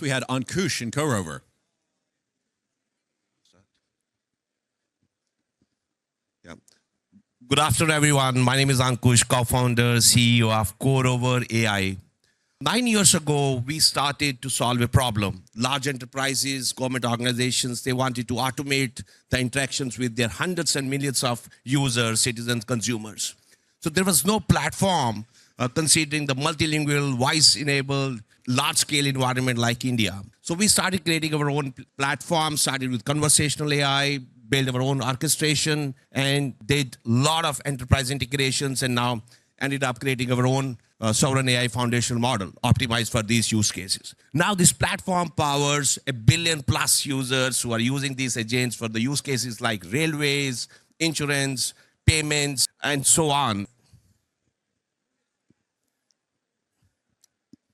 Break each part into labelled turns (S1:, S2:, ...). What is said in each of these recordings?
S1: We had Ankush in CoRover.
S2: Yeah. Good afternoon, everyone. My name is Ankush, co-founder, CEO of CoRover AI. 9 years ago, we started to solve a problem. Large enterprises, government organizations, they wanted to automate the interactions with their hundreds and millions of users, citizens, consumers. So there was no platform considering the multilingual, voice-enabled, large-scale environment like India. So we started creating our own platform, started with conversational AI, built our own orchestration, and did a lot of enterprise integrations, and now ended up creating our own sovereign AI foundational model optimized for these use cases. Now this platform powers 1 billion plus users who are using these agents for the use cases like railways, insurance, payments, and so on.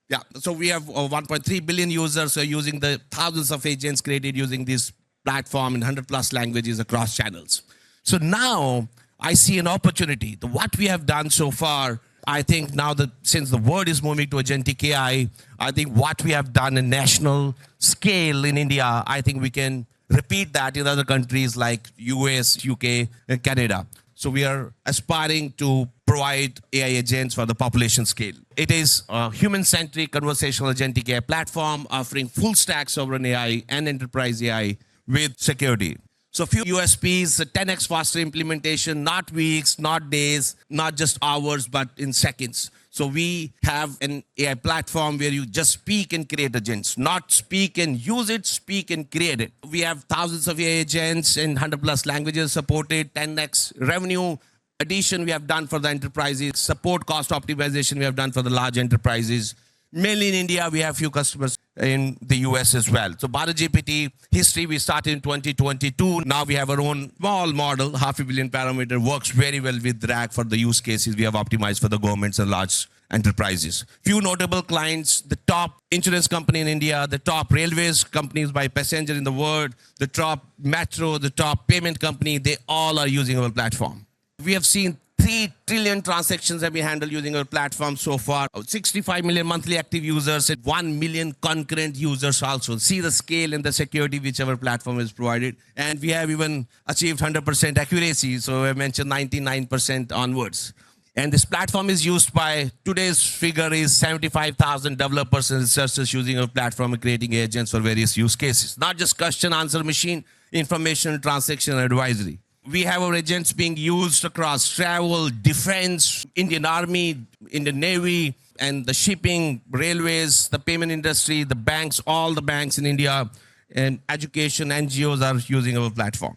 S2: Yeah, so we have 1.3 billion users who are using the thousands of agents created using this platform in 100 plus languages across channels. So now I see an opportunity. What we have done so far, I think now that since the world is moving to agentic AI, I think what we have done in national scale in India, I think we can repeat that in other countries like US, UK, and Canada. So we are aspiring to provide AI agents for the population scale. It is a human-centric conversational agentic AI platform offering full stack sovereign AI and enterprise AI with security. So few USPs, 10x faster implementation, not weeks, not days, not just hours, but in seconds. So we have an AI platform where you just speak and create agents, not speak and use it, speak and create it. We have thousands of AI agents in 100 plus languages supported, 10x revenue addition we have done for the enterprises, support cost optimization we have done for the large enterprises. Mainly in India, we have few customers in the US as well. So BharatGPT history, we started in 2022. Now we have our own small model, 500 million parameter, works very well with RAG for the use cases we have optimized for the governments and large enterprises. Few notable clients, the top insurance company in India, the top railways companies by passenger in the world, the top metro, the top payment company, they all are using our platform. We have seen 3 trillion transactions have been handled using our platform so far. 65 million monthly active users and 1 million concurrent users also. See the scale and the security which our platform has provided. And we have even achieved 100% accuracy. So I mentioned 99% onwards. And this platform is used by, today's figure is 75,000 developers and researchers using our platform and creating agents for various use cases. Not just question answer machine, information, transaction, and advisory. We have our agents being used across travel, defense, Indian Army, Indian Navy, and the shipping, railways, the payment industry, the banks, all the banks in India, and education, NGOs are using our platform.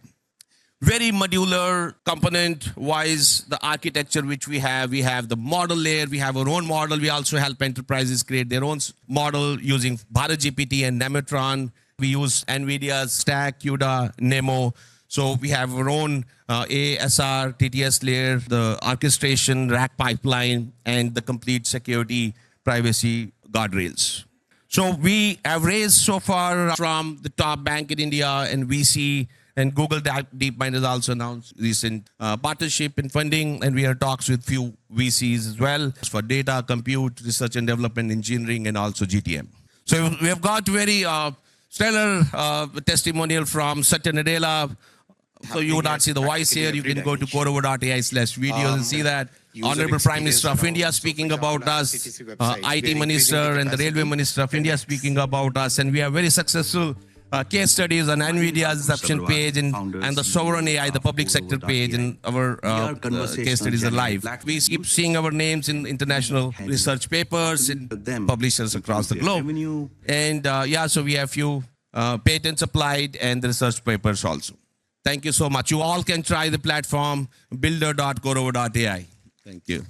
S2: Very modular component-wise, the architecture which we have the model layer, we have our own model. We also help enterprises create their own model using BharatGPT and Nematron. We use NVIDIA's Stack, CUDA, NeMo. So we have our own ASR, TTS layer, the orchestration, rack pipeline, and the complete security, privacy guardrails. So we have raised so far from the top bank in India and VC, and Google DeepMind has also announced recent partnership and funding, and we are talks with few VCs as well for data, compute, research and development, engineering, and also GTM. So we have got very stellar testimonial from Satya Nadella. So you would not see the voice here. You can go to corover.ai/videos and see that. Honorable Prime Minister of India speaking about us, IT Minister and the Railway Minister of India speaking about us. And we have very successful case studies on NVIDIA's reception page and the Sovereign AI, the public sector page, and our case studies are live. We keep seeing our names in international research papers and publishers across the globe. And yeah, so we have few patents applied and the research papers also. Thank you so much. You all can try the platform builder.corover.ai. Thank you.